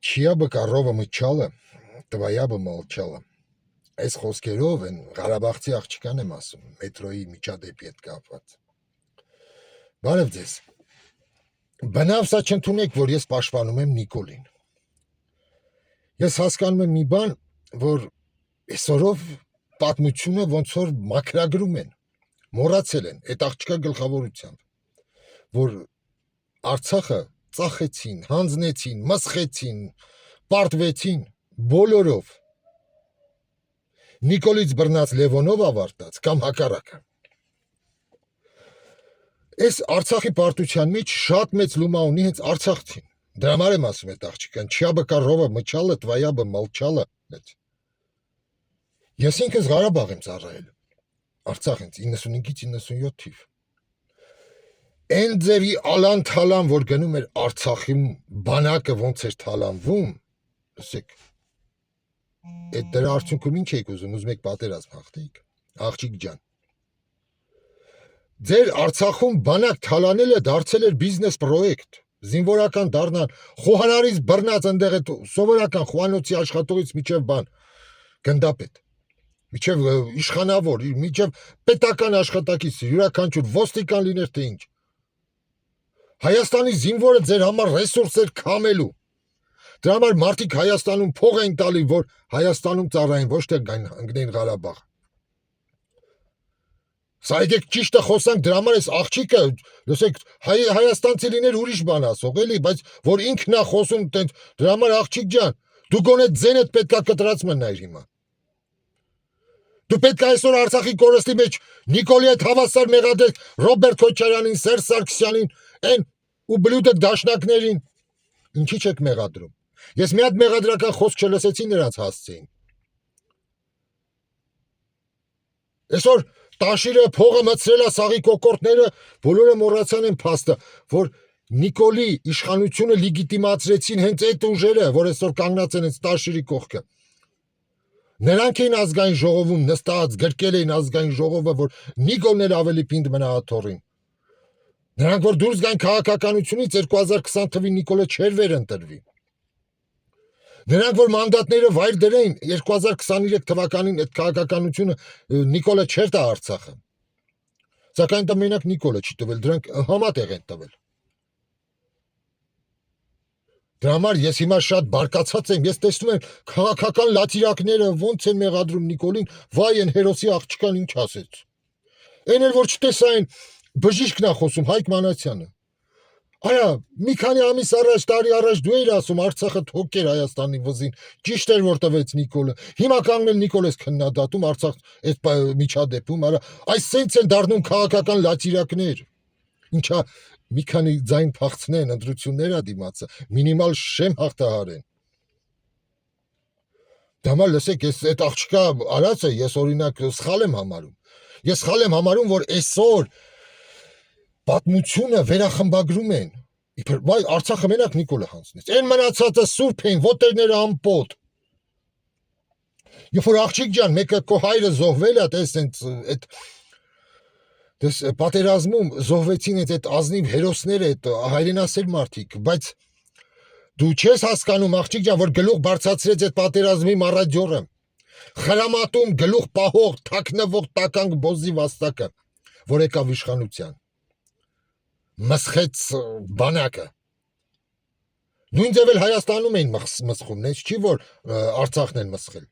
Чья бы корова мычала, твоя бы молчала։ Այս խոսքերով են Ղարաբաղցի աղջկան եմ ասում, մետրոյի միջադեպի հետ կապված։ Բարև ձեզ։ Բնավ սա չընդունեք, որ ես պաշտպանում եմ Նիկոլին։ Ես հասկանում եմ մի բան, որ այսօրով պատմությունը ոնց որ մաքրագրում են, մոռացել են այդ աղջկա գլխավորությամբ, որ Արցախը ծախեցին, հանձնեցին, մսխեցին, պարտվեցին բոլորով։ Նիկոլից բռնած Լևոնով ավարտած կամ հակառակը։ Այս Արցախի պարտության մեջ շատ մեծ լումա ունի հենց Արցախցին։ Դրա համար եմ ասում այդ աղջիկան, չյա бы корова мычала, твоя бы молчала։ Ես ինքս Ղարաբաղ եմ ծառայել։ Արցախ ինձ 95-ից 97 թիվ։ Այն ձևի ալան-թալան, որ գնում էր Արցախի բանակը ոնց էր թալանվում, լսեք, այդ դրա արդյունքում ինչ եք ուզում եք պատերազմ հաղթեիք, աղջիկ ջան։ Ձեր Արցախում բանակ թալանելը դարձել էր բիզնես պրոյեկտ, զինվորական դառնան, խոհարարից բռնած ընդեղ այդ սովորական խոհանոցի աշխատողից միջև բան, գնդապետ, միջև իշխանավոր, միջև պետական աշխատակից, յուրաքանչյուր ոստիկան լիներ թե ինչ։ Հայաստանի զինվորը ձեր համար ռեսուրս էր քամելու։ Դրա համար մարդիկ Հայաստանում փող են տալի, որ Հայաստանում ծառայեն, ոչ թե ընկնեն Ղարաբաղ։ Սա եկեք ճիշտը խոսանք, դրա համար այս աղջիկը, լսեք, հայաստանցի լիներ ուրիշ բան ասող, էլի, բայց որ ինքն է խոսում տենց, դրա համար աղջիկ ջան, դու գոնե ձենդ պետքա կտրած մնայր հիմա։ Դու պետք է այսօր Արցախի կորստի մեջ Նիկոլի հետ հավասար մեղադրել Ռոբերտ Քոչարյանին, Սերժ Սարգսյանին, այն ու բլուդը դաշնակներին։ Ինչի՞ չեք մեղադրում։ Ես մի հատ մեղադրական խոսք չլսեցի նրանց հասցեին։ Այսօր Տաշիրը փողը մտցրել է սաղի կոկորտները, բոլորը մոռացան են փաստը, որ Նիկոլի իշխանությունը լեգիտիմացրեցին հենց այդ ուժերը, որ այսօր կանգնած են այս Տաշիրի կողքը։ Նրանք էին ազգային ժողովում նստած, գրկել էին ազգային ժողովը, որ Նիկոլն էլ ավելի պինդ մնա աթոռին։ Նրանք որ դուրս գան քաղաքականությունից 2020 թվականին Նիկոլը չէր վերընտրվի։ Նրանք որ մանդատները վայր դրեին 2023 թվականին այդ քաղաքականությունը Նիկոլը չէր տա Արցախը։ Սակայն դա մենակ Նիկոլը չի տվել, դրանք համատեղ են տվել։ Դրա համար ես հիմա շատ բարկացած եմ, ես տեսնում եմ քաղաքական լաթիրակները ոնց են մեղադրում Նիկոլին, վայ են հերոսի աղջկան ինչ ասեց։ Այն էլ որ չտեսային բժիշկն է խոսում Հայկ Մանասյանը։ Արա, մի քանի ամիս առաջ, տարի առաջ դու էիր ասում Արցախը թոք էր Հայաստանի վզին, ճիշտ էր որ տվեց Նիկոլը։ Հիմա կանգնել Նիկոլես քննադատում Արցախ այդ միջադեպում, արա, այս սենց են դառնում քաղաքական լաթիրակներ։ Ինչա մի քանի ձայն փախցնեն, ընտրություններ ա դիմացը, մինիմալ շեմ հաղթահարեն։ Դա համար լսեք, ես այդ աղջկա արածը ես օրինակ սխալ եմ համարում։ Ես սխալ եմ համարում, որ այսօր պատմությունը վերախմբագրում են։ Իբր վայ Արցախը մենակ Նիկոլը հանձնեց։ Այն մնացածը սուրբ էին, ոտերները ամպոտ։ Երբ որ աղջիկ ջան, մեկը քո հայրը զոհվել է, տես այդ դες պատերազմում զոհվեցին այդ ազնիվ հերոսները, այդ հայրենասեր մարդիկ, բայց դու չես հասկանում աղջիկ ջան, որ գլուխ բարձրացրեց այդ պատերազմի մարադյորը։ Խրամատում գլուխ պահող, թաքնվող տականք բոզի վաստակը, որ եկավ իշխանության։ Մսխեց բանակը։ Նույն ձև էլ Հայաստանում էին մսխում, նենց չի որ Արցախն են մսխել։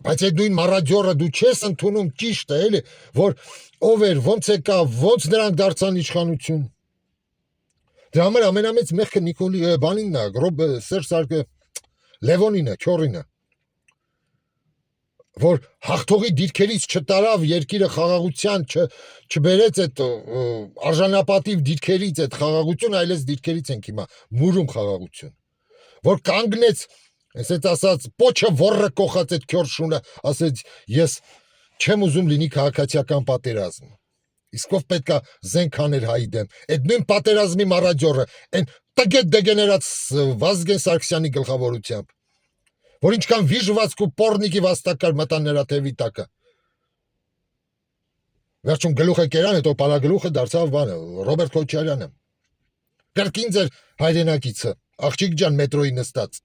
Բայց այդ նույն մարադյորը դու չես ընդունում ճիշտ է, էլի, որ ով էր, ոնց եկավ, ոնց նրանք դարձան իշխանություն։ Դրա համար ամենամեծ մեղքը Նիկոլի բանինն է, Սերժ Լևոնինը, Չորինը, որ հաղթողի դիրքերից չտարավ երկիրը խաղաղության, չբերեց այդ արժանապատիվ դիրքերից այդ խաղաղություն, այլես դիրքերից ենք հիմա մուրում խաղաղություն, որ կանգնեց, այսպես ասած, պոչը ոռը կոխած այդ քյորշունը, ասեց ես չեմ ուզում լինի քաղաքացիական պատերազմ, իսկ ով պետքա զենք աներ հայի դեմ, այդ նույն պատերազմի մարադյորը, այն տգետ դեգեներաց Վազգեն Սարգսյանի գլխավորությամբ, որ ինչքան վիժվածք ու պորնիկի վաստակար մտան նրա թևի տակը։ Վերջում գլուխը կերան, հետո պարագլուխը դարձավ բանը, Ռոբերտ Քոչարյանը։ Կրկին ձեր Հայրենակիցը, աղջիկ ջան մետրոյի նստած։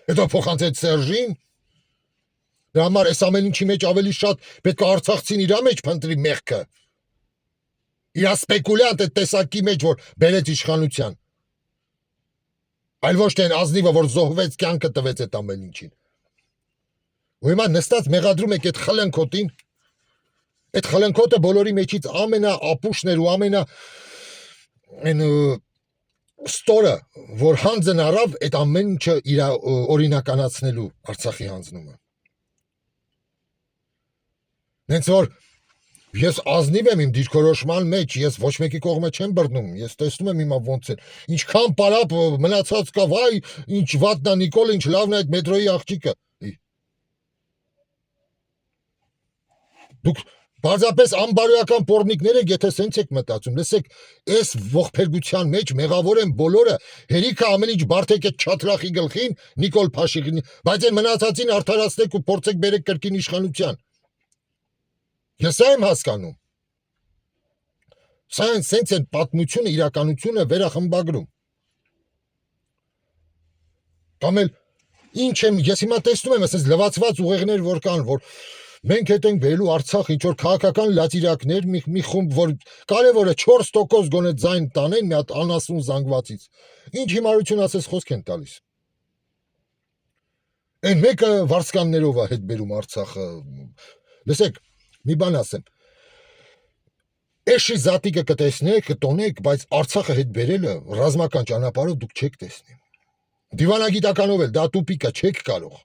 Հետո փոխանցեց Սերժին։ Դրա համար այս ամեն ինչի մեջ ավելի շատ պետք է արցախցին իր մեջ փնտրի մեղքը։ Իր սպեկուլյանտ այդ տեսակի մեջ, որ բերեց իշխանության։ Այլ ոչ թե ազնիվը, որ զոհվեց, կյանքը տվեց այդ ամեն ինչին։ Ու հիմա նստած մեղադրում եք այդ խլենքոտին։ Այդ խլենքոտը բոլորի մեջից ամենաապուշն էր ու այն ստորը, որ հանձն առավ այդ ամեն ինչը իր օրինականացնելու Արցախի հանձնումը։ Հենց որ ես ազնիվ եմ իմ դիրքորոշման մեջ, ես ոչ մեկի կողմը չեմ բռնում, ես տեսնում եմ հիմա ոնց է, ինչքան պարապ մնացած կա, վայ, ինչ վատն է Նիկոլը, ինչ լավն է այդ մետրոյի աղջիկը։ Դուք բարձրապես անբարոյական պորնիկներ եք, եթե սենց եք մտածում, լսեք, այս ողբերգության մեջ մեղավոր են բոլորը, հերիքը ամեն ինչ բարդեք այդ չատրախի գլխին, Նիկոլ Փաշինյանի, բայց այն մնացածին արդարացնեք ու փորձեք բերեք կրկին իշխանության։ Ես եմ հասկանում։ Սա սենց են պատմությունը, իրականությունը վերախմբագրում։ Կամ էլ ինչ եմ, ես հիմա տեսնում եմ, ասես լվացված ուղեղներ որ կան, որ մենք հետ ենք բերելու Արցախ ինչ որ քաղաքական լացիրակներ, մի խումբ, որ կարևորը 4% գոնե ձայն տանեն մի հատ անասուն զանգվածից։ Ինչ հիմարություն ասես խոսք են տալիս։ Այն մեկը վարսկաններով է հետ բերում Արցախը։ Լսեք, մի բան ասեմ։ Էշի զատիկը կտեսնեք, կտոնեք, բայց Արցախը հետ բերելը ռազմական ճանապարհով դուք չեք տեսնի։ Դիվանագիտականով էլ դա տուպիկա չեք կարող։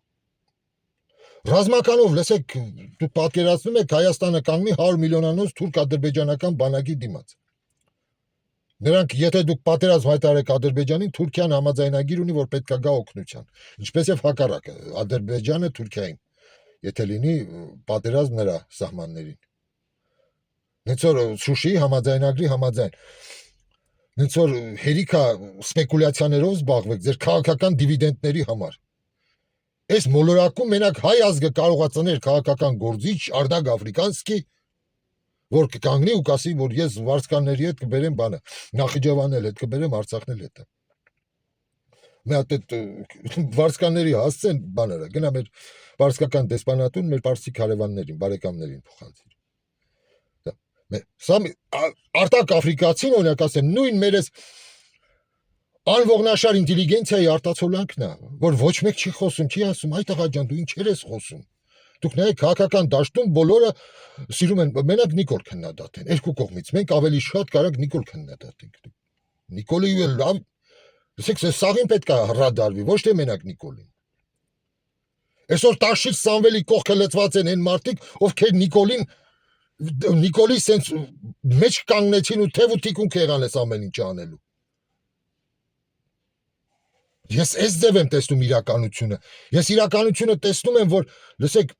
Ռազմականով, լսեք, դուք պատկերացնում եք Հայաստանը կանգնի 100 միլիոնանոց թուրք-ադրբեջանական բանակի դիմաց։ Նրանք, եթե դուք պատերազմ հայտարարեք Ադրբեջանին, Թուրքիան համաձայնագիր ունի, որ պետք է գա օգնության։ Ինչպես եւ հակառակը, Ադրբեջանը Թուրքիային, եթե լինի պատերազմ նրա սահմաններին։ Հենց որ Շուշիի համաձայնագրի համաձայն։ Հենց որ հերիքա սպեկուլյացիաներով զբաղվեք ձեր քաղաքական դիվիդենդների համար։ Այս մոլորակում մենակ հայ ազգը կարող է ծնել քաղաքական գործիչ Արդակ Աֆրիկանսկի, որ կկանգնի ու կասի, որ ես վարսկանների հետ կբերեմ բանը, Նախիջևանել հետ կբերեմ, Արցախնել հետ։ Մի հատ այդ վարսկանների հասցեն բաները, գնա մեր վարսկական դեսպանատուն, մեր պարսիկ հարևաններին, բարեկամներին փոխանցի։ Սա Արդակ Աֆրիկացին օրինակ ասեմ, նույն մեր էս անողնաշար ինտելիգենցիայի արտացոլանքն է, որ ոչ մեկ չի խոսում, չի ասում, այ տղա ջան, դու ինչեր ես խոսում։ Դուք նայեք քաղաքական դաշտում բոլորը սիրում են մենակ Նիկոլ քննադատեն, երկու կողմից։ Մենք ավելի շատ կարանք Նիկոլ քննադատենք։ Նիկոլի լավ, լսեք, սաղին պետք է հրադարվի, ոչ թե մենակ Նիկոլին։ Այսօր Տաշից Սամվելի կողքը լծված են այն մարդիկ, ովքեր Նիկոլի սենց մեջ կանգնեցին ու թև ու թիկունք եղան այս ամեն ինչը անելու։ Ես այս ձև եմ տեսնում իրականությունը։ Ես իրականությունը տեսնում եմ, որ լսեք,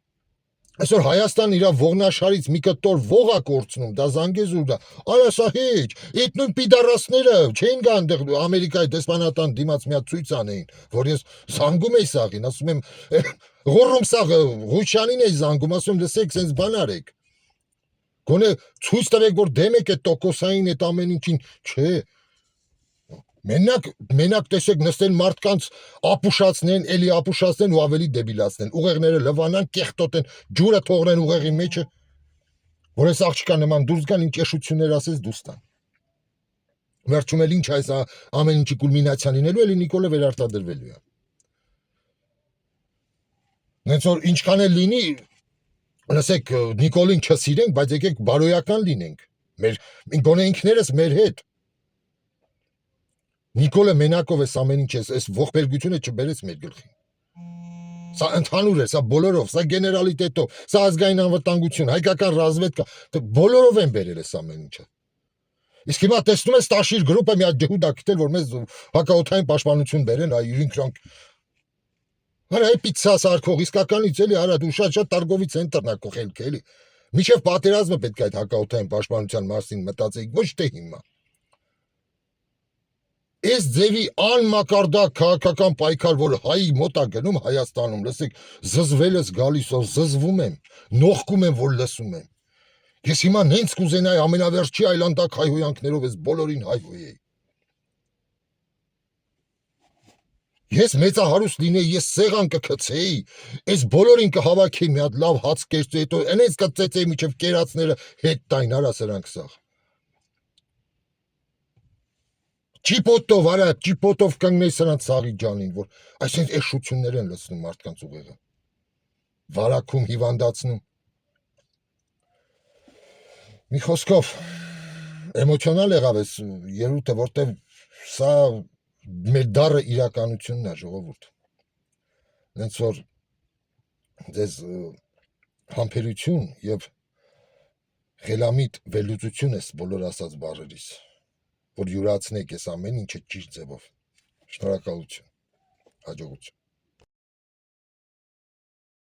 այսօր Հայաստան իր ողնաշարից մի կտոր ող է կորցնում, դա Զանգեզուր դա։ Արա սա հեչ, այդ նույն պիդարասները չէին գա այնտեղ Ամերիկայի դեսպանատան դիմաց մի հատ ցույց անեին, որ ես զանգում էի սաղին, ասում եմ, ղոռում սաղը Ղուշյանին էի զանգում, ասում եմ, լսեք, սենց բան արեք։ Գոնե ցույց տվեք, որ դեմ եք այդ տոկոսային այդ ամեն ինչին, չէ։ Մենակ տեսեք նստեն մարդկանց ապուշացնեն, էլի ապուշացնեն ու ավելի դեբիլացնեն, ուղեղները լվանան, կեղտոտեն, ջուրը թողնեն ուղեղի մեջը, որ այս աղջկա նման դուրս գան, ինչ էշություններ ասես դուրս տան։ Վերջում էլ ինչ այս ամեն ինչի կուլմինացիան լինելու, էլի Նիկոլը վերարտադրվելու է։ Հենց որ ինչքան էլ լինի, լսեք, Նիկոլին չսիրենք, բայց եկեք բարոյական լինենք։ Գոնե ինքներս մեր հետ։ Նիկոլը մենակով էս ամեն ինչ այս ողբերգությունը չբերեց մեր գլխին։ Սա ընդհանուր է, սա բոլորով, սա գեներալիտետով, սա ազգային անվտանգություն, հայկական ռազմետկա, բոլորով են բերել այս ամեն ինչը։ Իսկ հիմա տեսնում ես Տաշիր գրուպը մի հատ ջհուդ ա գտել, որ մեզ հակաօդային պաշտպանություն բերեն, այ իրենք Արա պիցա սարքող իսկականից էլի, արա դու շատ տարգովի ցենտրն ա կողել էլի։ Միջև պատերազմը պետք է այդ հակաօդային պաշտպանության մասին մտածեիք, ոչ թե հիմա։ Այս ձևի անմակարդակ քաղաքական պայքար, որ հայի մոտ է գնում Հայաստանում, լսեք, զզվելս գալիս, զզվում եմ, նողկում եմ, որ լսում եմ։ Ես հիմա նենց կուզենայի ամենավերջի այլանդակ հայհոյանքներով ես բոլորին հայհոյեի։ Ես մեծահարուստ լինեի, ես սեղան կգցեի, այս բոլորին կհավաքեի մի հատ լավ հաց կերծեի, հետո այնպես կծեծեի միջև կերածները հետ տային, արա սրանք սաղ։ Ճիպոտով, արա, ճիպոտով կանգնեի սրանց սաղի ջանին, որ այսինքն էշություններ են լցնում մարդկանց ուղեղը։ Վարակում, հիվանդացնում։ Մի խոսքով, էմոցիոնալ եղավ այս երութը, որտեղ սա մեր դառը իրականությունն է, ժողովուրդ։ Հենց որ ձեզ համբերություն եւ խելամիտ վերլուծություն ես բոլոր ասած բառերից, որ յուրացնեք այս ամեն ինչը ճիշտ ձևով։ Շնորհակալություն, հաջողություն։